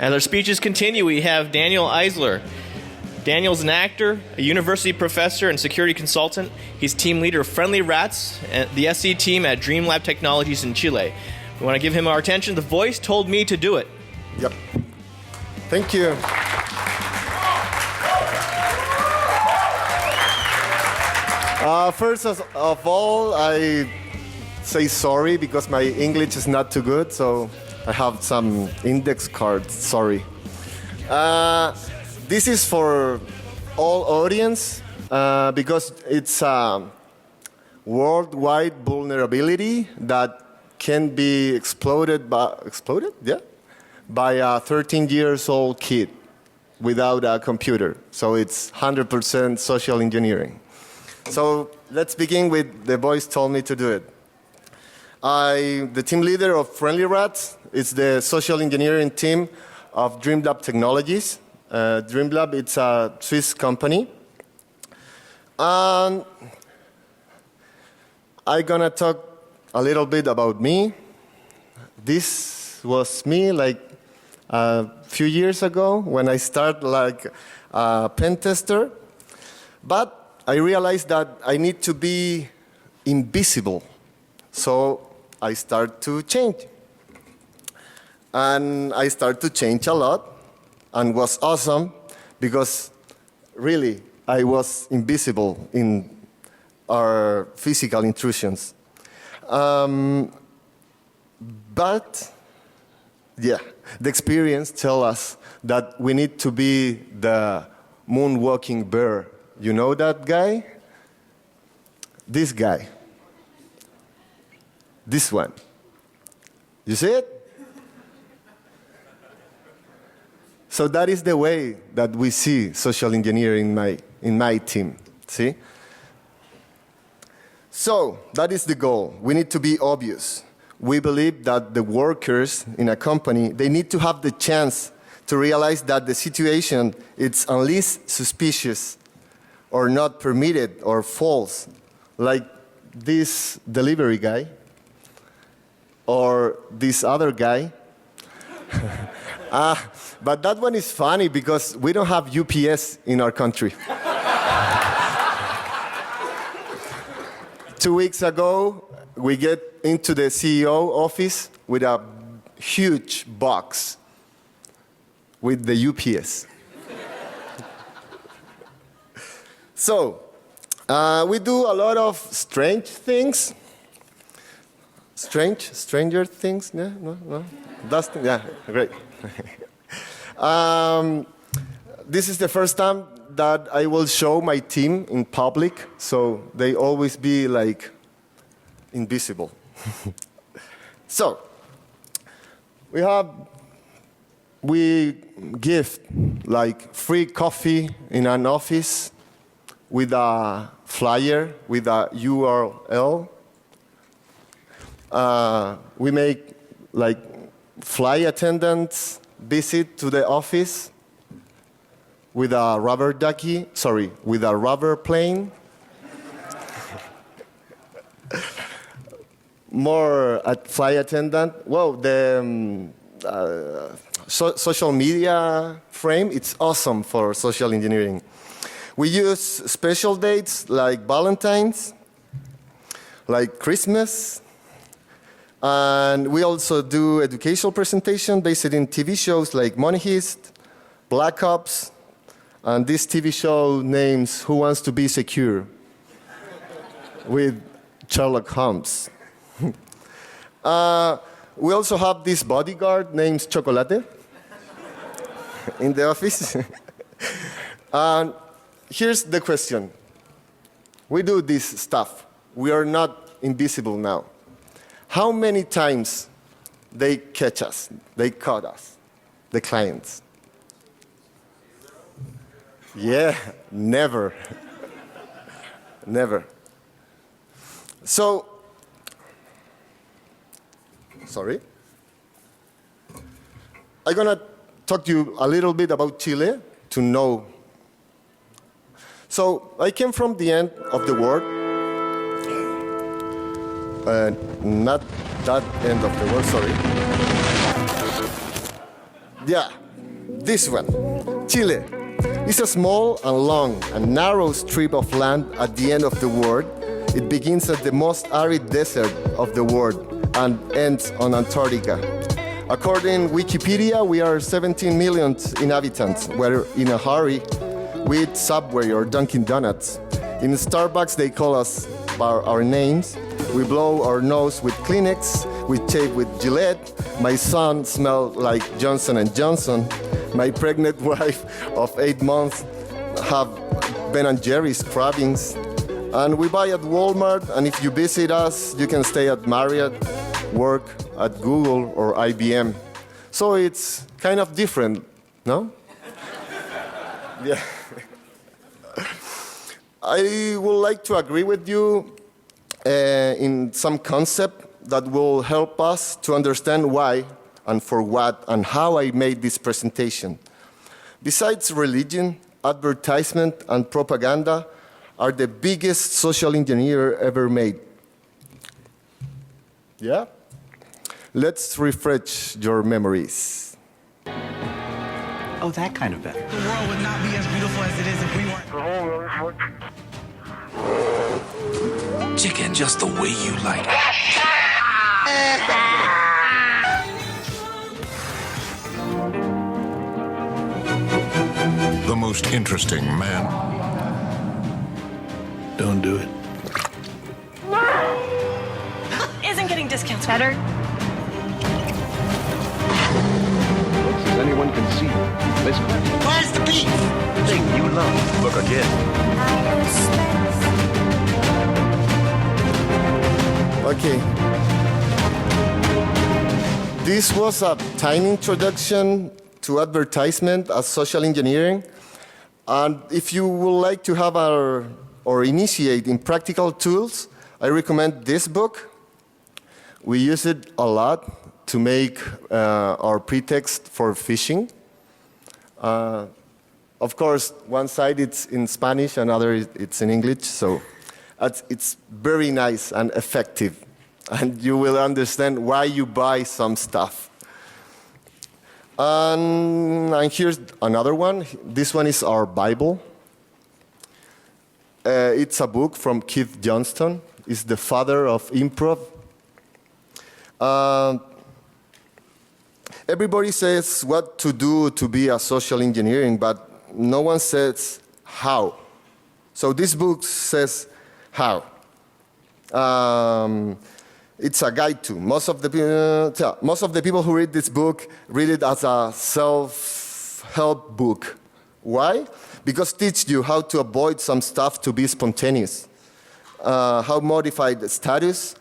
As our speeches continue, we have Daniel Eisler. Daniel's an actor, a university professor, and security consultant. He's team leader of Friendly Rats, the SE team at Dreamlab Technologies in Chile. We want to give him our attention. The voice told me to do it. Yep. Thank you. First of all, I say sorry because my English is not too good, so I have some index cards. Sorry. This is for all audience because it's a worldwide vulnerability that can be exploited by a 13-year-old kid without a computer. So it's 100% social engineering. So let's begin with the voice told me to do it. The team leader of Friendly Rats is the social engineering team of Dreamlab Technologies. Dreamlab, it's a Swiss company. And I'm gonna talk a little bit about me. This was me like a few years ago when I started like a pen tester. But I realized that I need to be invisible. So I start to change. And I start to change a lot. And was awesome because really I was invisible in our physical intrusions. But yeah, the experience tells us that we need to be the moonwalking bear. You know that guy? This guy. This one. You see it? So that is the way that we see social engineering in my team, see? So that is the goal. We need to be obvious. We believe that the workers in a company, they need to have the chance to realize that the situation is unless suspicious or not permitted or false, like this delivery guy or this other guy. But that one is funny because we don't have UPS in our country. 2 weeks ago, we get into the CEO office with a huge box with the UPS. So, we do a lot of strange things. Stranger things? Yeah, no? Yeah, great. This is the first time that I will show my team in public, so they always be like invisible. So, we give like free coffee in an office with a flyer, with a URL. We make like flight attendants visit to the office with a with a rubber plane. More at flight attendant. Well, the social media frame, it's awesome for social engineering. We use special dates like Valentine's, like Christmas, and we also do educational presentation based in TV shows like Money Heist, Black Ops, and this TV show names Who Wants to Be Secure with Sherlock Holmes. We also have this bodyguard named Chocolate in the office. And here's the question. We do this stuff. We are not invisible now. How many times they catch us, they caught us, the clients? Yeah, never. Never. So, sorry. I'm gonna talk to you a little bit about Chile to know. So, I came from the end of the world. Not that end of the world, sorry. Yeah, This one, Chile. It's a small and long and narrow strip of land at the end of the world. It begins at the most arid desert of the world and ends on Antarctica. According to Wikipedia, we are 17 million inhabitants. We're in a hurry. We eat Subway or Dunkin' Donuts. In Starbucks, they call us by our names. We blow our nose with Kleenex. We shave with Gillette. My son smells like Johnson & Johnson. My pregnant wife of 8 months have Ben & Jerry's cravings. And we buy at Walmart, and if you visit us, you can stay at Marriott, work at Google or IBM. So it's kind of different, no? Yeah. I would like to agree with you in some concept that will help us to understand why and for what and how I made this presentation. Besides religion, advertisement and propaganda are the biggest social engineer ever made. Yeah? Let's refresh your memories. Oh, that kind of better. The world would not be as beautiful as it is if we weren't. Chicken just the way you like it. The most interesting man. Don't do it. Isn't getting discounts better? As anyone can see, this Where's the beef? thing you love. Look again. Okay. This was a tiny introduction to advertisement as social engineering. And if you would like to have or initiate in practical tools, I recommend this book. We use it a lot to make our pretext for phishing. Of course, one side it's in Spanish, another it's in English, so it's very nice and effective. And you will understand why you buy some stuff. And here's another one. This one is our Bible. It's a book from Keith Johnston. He's the father of improv. Everybody says what to do to be a social engineering, but no one says how. So this book says how. It's a guide to. Most of the people who read this book read it as a self-help book. Why? Because it teaches you how to avoid some stuff to be spontaneous, how modify the status,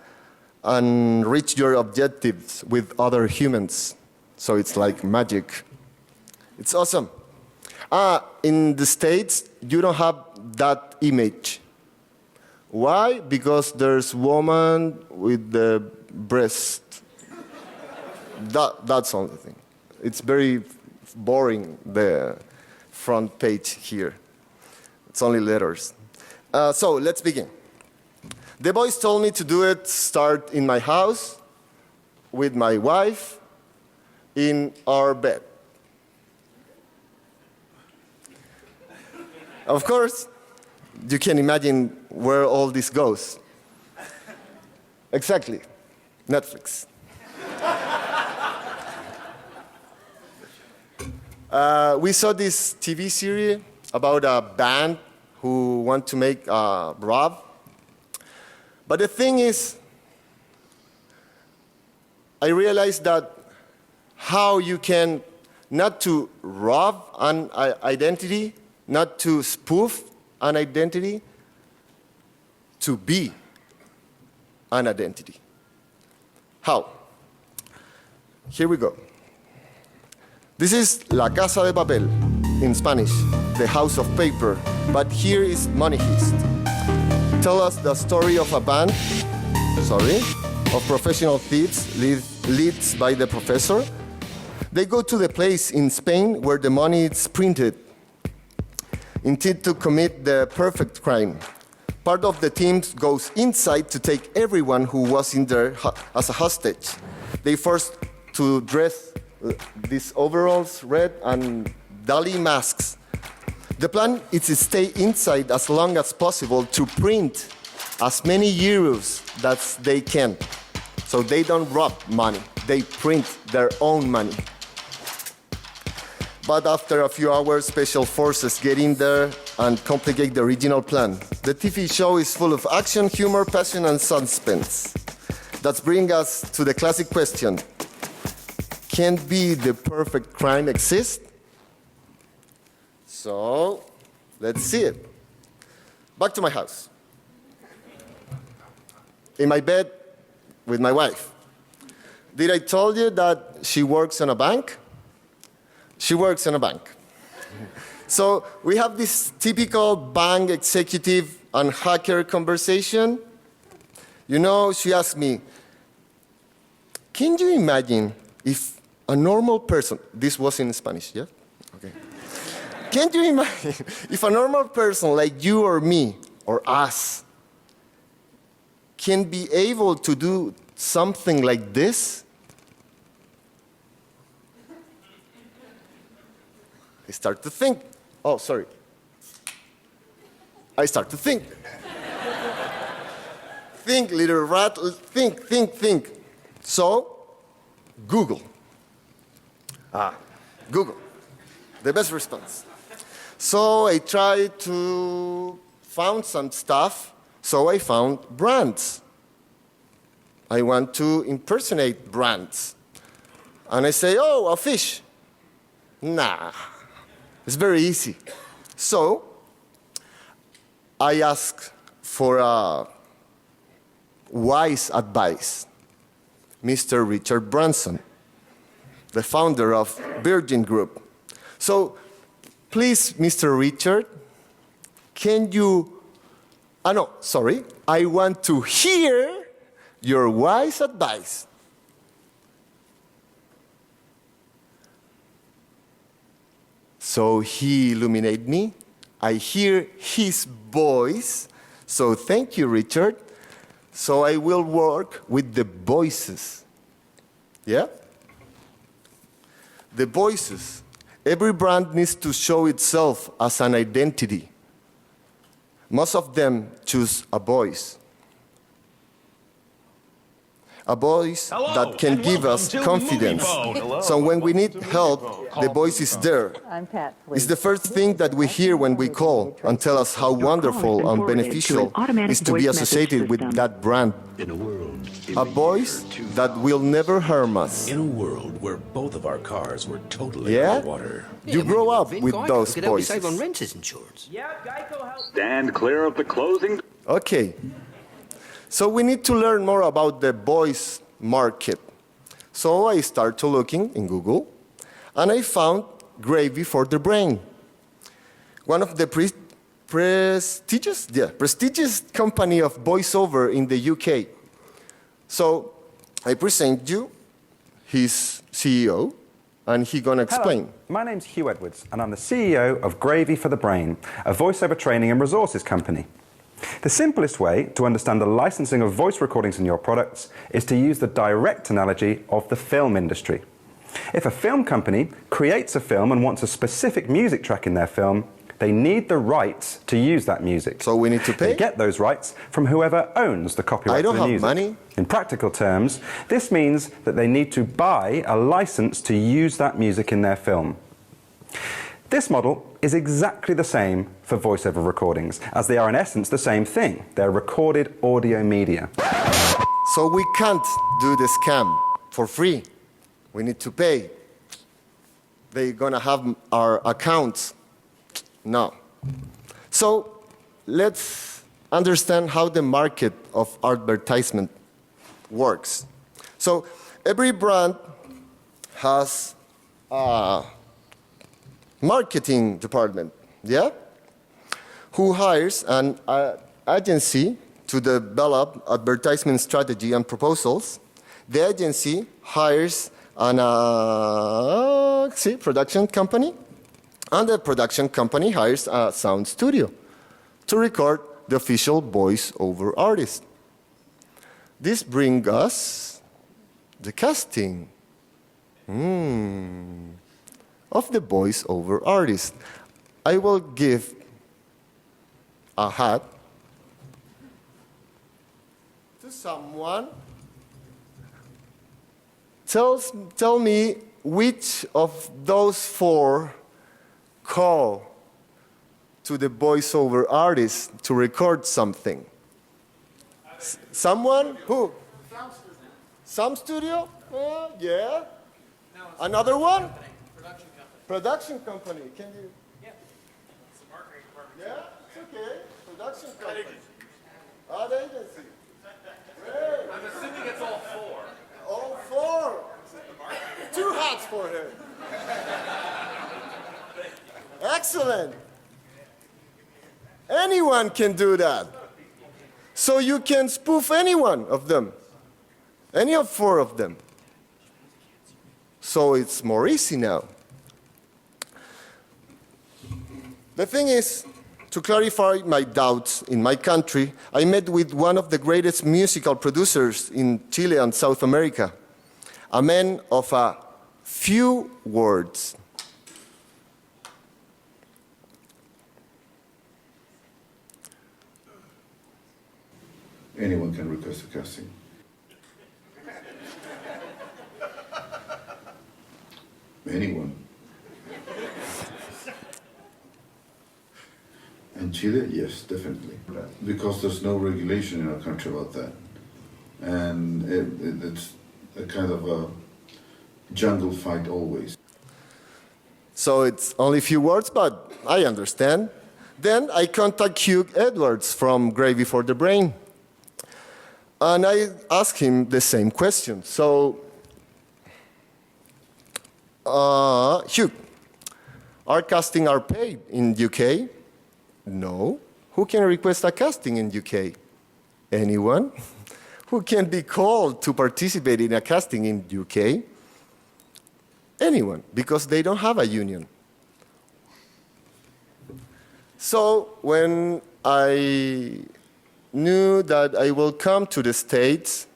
and reach your objectives with other humans. So it's like magic. It's awesome. In the States, you don't have that image. Why? Because there's woman with the breast. That's the only thing. It's very boring, the front page here. It's only letters. So let's begin. The boys told me to do it, start in my house, with my wife, in our bed. Of course, you can imagine where all this goes. Exactly, Netflix. We saw this TV series about a band who want to make a rap. But the thing is, I realized that how you can not to rob an identity, not to spoof an identity, to be an identity. How? Here we go. This is La Casa de Papel in Spanish, the house of paper, but here is Money Heist. Tell us the story of a band, of professional thieves, leads by the professor. They go to the place in Spain where the money is printed, intent to commit the perfect crime. Part of the team goes inside to take everyone who was in there as a hostage. They forced to dress these overalls, red, and Dali masks. The plan is to stay inside as long as possible to print as many euros that they can. So they don't rob money, they print their own money. But after a few hours, special forces get in there and complicate the original plan. The TV show is full of action, humor, passion, and suspense. That brings us to the classic question. Can be the perfect crime exist? So, let's see it. Back to my house. In my bed with my wife. Did I tell you that she works in a bank? She works in a bank. So we have this typical bank executive and hacker conversation. You know, she asked me, can you imagine if a normal person, this was in Spanish, yeah? Okay. Can you imagine if a normal person like you or me or us can be able to do something like this? I start to think. Oh, sorry. I start to think. Think, little rat, think. So, Google. Google. The best response. So I tried to find some stuff, so I found brands. I want to impersonate brands. And I say, oh, a fish. Nah, it's very easy. So I asked for a wise advice. Mr. Richard Branson, the founder of Virgin Group. So please, Mr. Richard, can you, I want to hear your wise advice. So he illuminated me. I hear his voice. So thank you, Richard. So I will work with the voices. Yeah? The voices. Every brand needs to show itself as an identity. Most of them choose a voice. A voice that can give us confidence. So when we need help, the voice is there. I'm Pat. It's the first thing that we hear when we call and tell us how wonderful and beneficial it is to be associated with that brand. In a world, A voice that will never harm us. in a world where both of our cars were totally Yeah? underwater. You grow up with those Look at how we save on voices. renters insurance. Stand clear of the closing. Okay. So we need to learn more about the voice market. So I started looking in Google, and I found Gravy for the Brain. One of the prestigious company of voiceover in the UK. So I present you his CEO, and he's gonna explain. Hello, my name's Hugh Edwards, and I'm the CEO of Gravy for the Brain, a voiceover training and resources company. The simplest way to understand the licensing of voice recordings in your products is to use the direct analogy of the film industry. If a film company creates a film and wants a specific music track in their film, they need the rights to use that music. So we need to pay? They get those rights from whoever owns the copyright I don't to the have music. money. In practical terms, this means that they need to buy a license to use that music in their film. This model is exactly the same for voiceover recordings, as they are in essence the same thing. They're recorded audio media. So we can't do the scam for free. We need to pay. They're gonna have our accounts. No. So let's understand how the market of advertisement works. So every brand has a marketing department, yeah? Who hires an agency to develop advertisement strategy and proposals. The agency hires an production company, and the production company hires a sound studio to record the official voice-over artist. This brings us the casting. Of the voice-over artist. I will give a hat to someone. Tell me which of those four call to the voiceover artist to record something. Someone? Who? Some studio? Yeah. Another one? Production company. Can you? Yeah. It's the marketing department. Yeah, it's okay. Production company. Ad agency. Great. I'm assuming it's all four. All four. 2 hats for her. Excellent. Anyone can do that. So you can spoof any one of them. Any of 4 of them. So it's more easy now. The thing is, to clarify my doubts in my country, I met with one of the greatest musical producers in Chile and South America, a man of a few words. Anyone can request a casting. Anyone. In Chile, yes, definitely. Because there's no regulation in our country about that. And it's a kind of a jungle fight always. So it's only a few words, but I understand. Then I contact Hugh Edwards from Gravy for the Brain. And I ask him the same question. So, Hugh, are casting are paid in UK? No. Who can request a casting in UK? Anyone? Who can be called to participate in a casting in UK? Anyone, because they don't have a union. So when I knew that I will come to the States,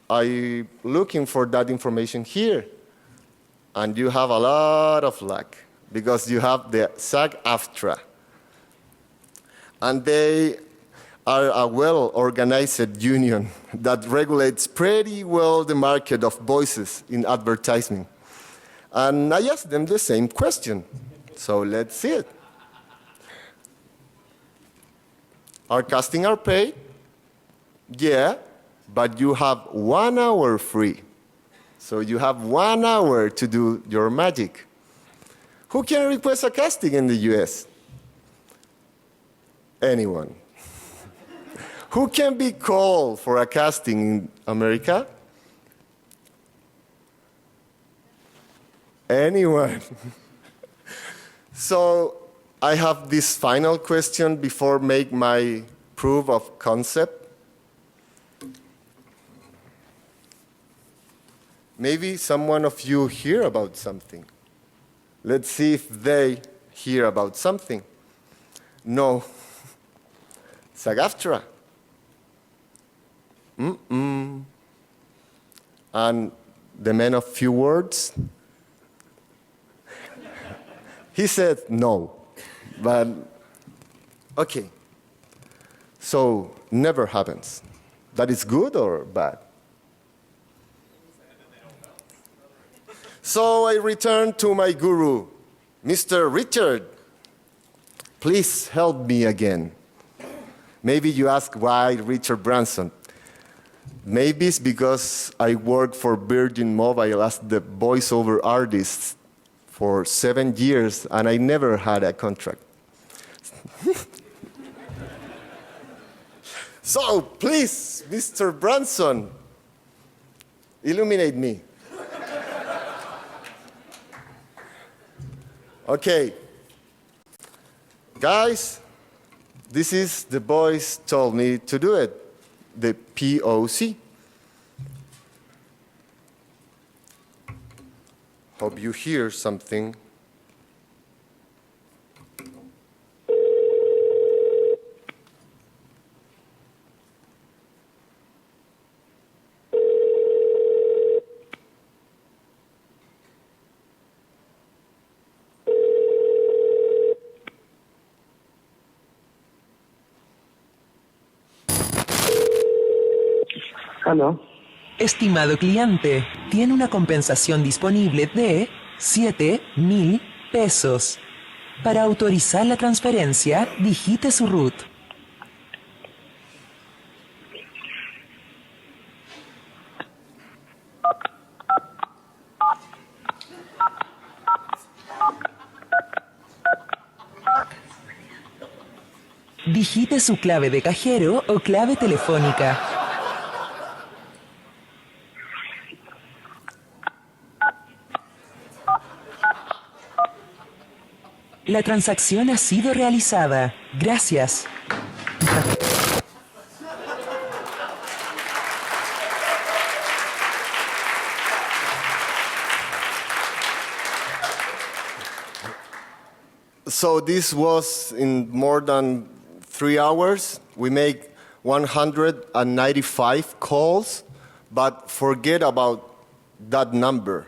I looking for that information here. And you have a lot of luck, because you have the SAG-AFTRA. And they are a well-organized union that regulates pretty well the market of voices in advertising. And I asked them the same question. So let's see it. Are casting are paid? Yeah, but you have 1 hour free. So you have 1 hour to do your magic. Who can request a casting in the US? Anyone. Who can be called for a casting in America? Anyone. So I have this final question before make my proof of concept. Maybe someone of you hear about something. Let's see if they hear about something. No. SAG-AFTRA. And the man of few words? He said no. But, okay. So, never happens. That is good or bad? So I returned to my guru, Mr. Richard. Please help me again. Maybe you ask why Richard Branson. Maybe it's because I worked for Virgin Mobile as the voiceover artist for 7 years and I never had a contract. So please, Mr. Branson, illuminate me. Okay. Guys, this is the voice told me to do it, the POC. Hope you hear something. Aló. Estimado cliente, tiene una compensación disponible de 7,000 pesos. Para autorizar la transferencia, digite su RUT. Digite su clave de cajero o clave telefónica. La transacción ha sido realizada. Gracias. So this was in more than 3 hours. We make 195 calls, but forget about that number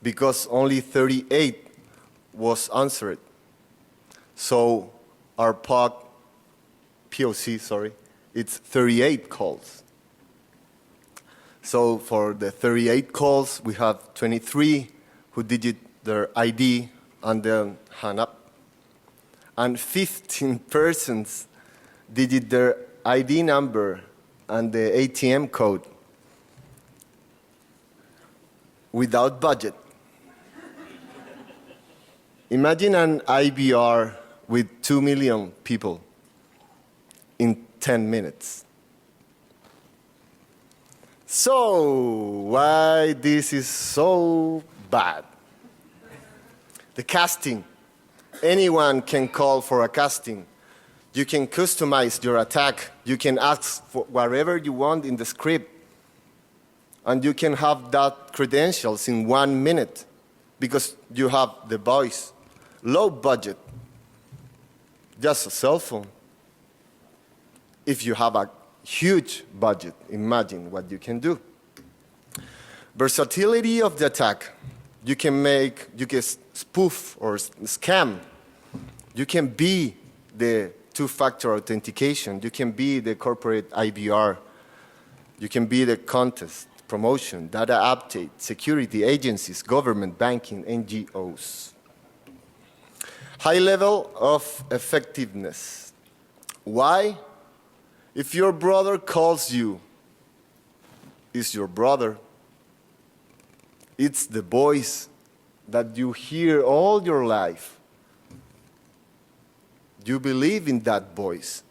because only 38 was answered. So our POC, it's 38 calls. So for the 38 calls, we have 23 who digit their ID and then hang up. And 15 persons digit their ID number and the ATM code without budget. Imagine an IBR with 2 million people in 10 minutes. So, why this is so bad? The casting. Anyone can call for a casting. You can customize your attack. You can ask for whatever you want in the script. And you can have that credentials in 1 minute because you have the voice. Low budget. Just a cell phone. If you have a huge budget, imagine what you can do. Versatility of the attack. You can spoof or scam. You can be the two-factor authentication. You can be the corporate IBR. You can be the contest, promotion, data update, security agencies, government, banking, NGOs. High level of effectiveness. Why? If your brother calls you, it's your brother. It's the voice that you hear all your life. You believe in that voice.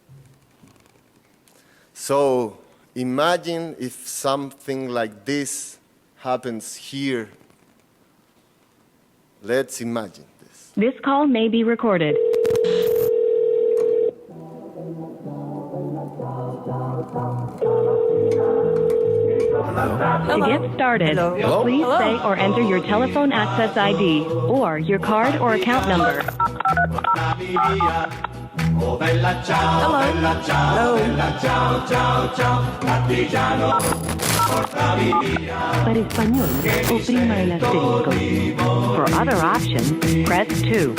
So imagine if something like this happens here. Let's imagine this. This call may be recorded. To get started, please say or enter your telephone access ID or your card or account number. Para español, oprima el asterisco. For other options, press 2.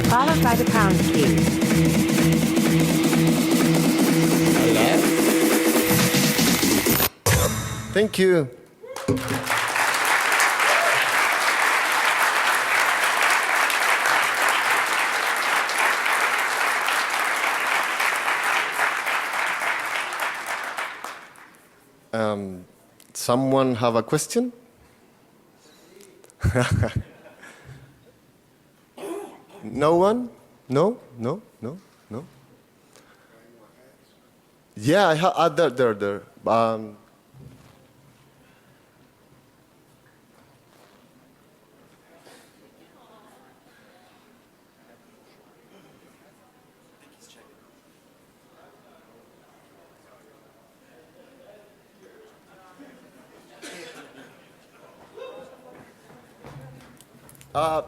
Followed by the pound key. Thank you. Someone have a question? No one? No? Yeah, I have there.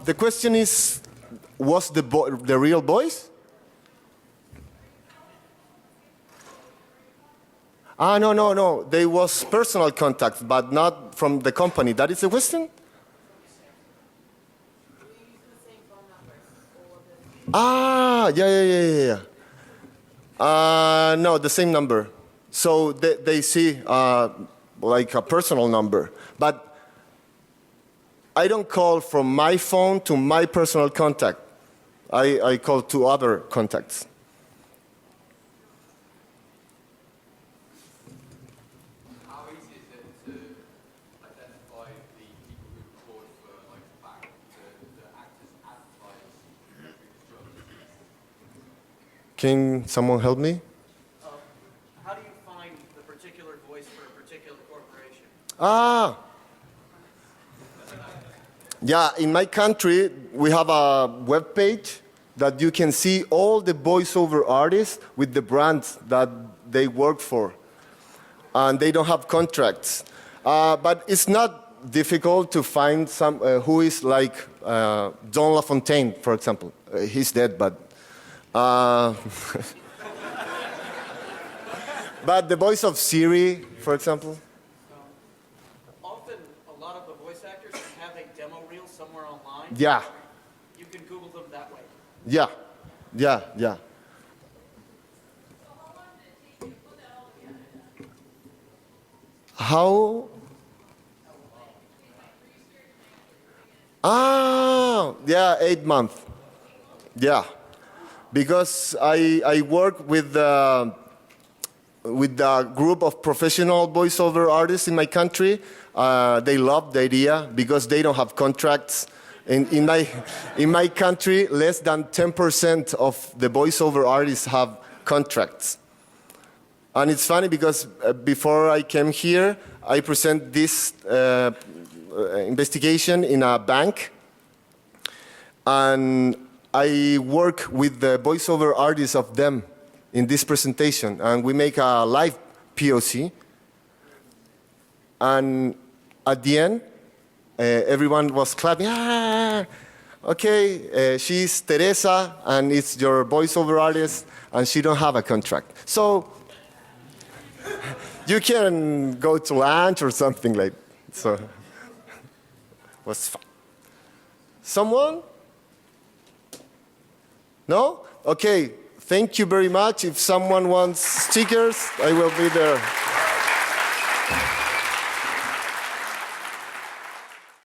The question is, was the real voice? No. There was personal contact, but not from the company. That is the question? Yeah. No, the same number. So they see like a personal number. But I don't call from my phone to my personal contact. I call to other contacts. How easy is it to identify the people who record for like back to act as advertisers through the drugs? Can someone help me? How do you find the particular voice for a particular corporation? Yeah, in my country, we have a web page that you can see all the voiceover artists with the brands that they work for. And they don't have contracts. But it's not difficult to find some who is like John LaFontaine, for example. He's dead, but... but the voice of Siri, for example. Often, a lot of the voice actors have a demo reel somewhere online. Yeah. You can Google them that way. Yeah. How? Yeah, 8 months. Yeah, because I work with a group of professional voiceover artists in my country. They love the idea because they don't have contracts. In my country, less than 10% of the voiceover artists have contracts. And it's funny because before I came here, I present this investigation in a bank. And I work with the voiceover artists of them in this presentation. And we make a live POC. And at the end, everyone was clapping. Okay, she's Teresa, and it's your voiceover artist, and she don't have a contract. So you can go to lunch or something like that. So it was fun. Someone? No? Okay, thank you very much. If someone wants stickers, I will be there.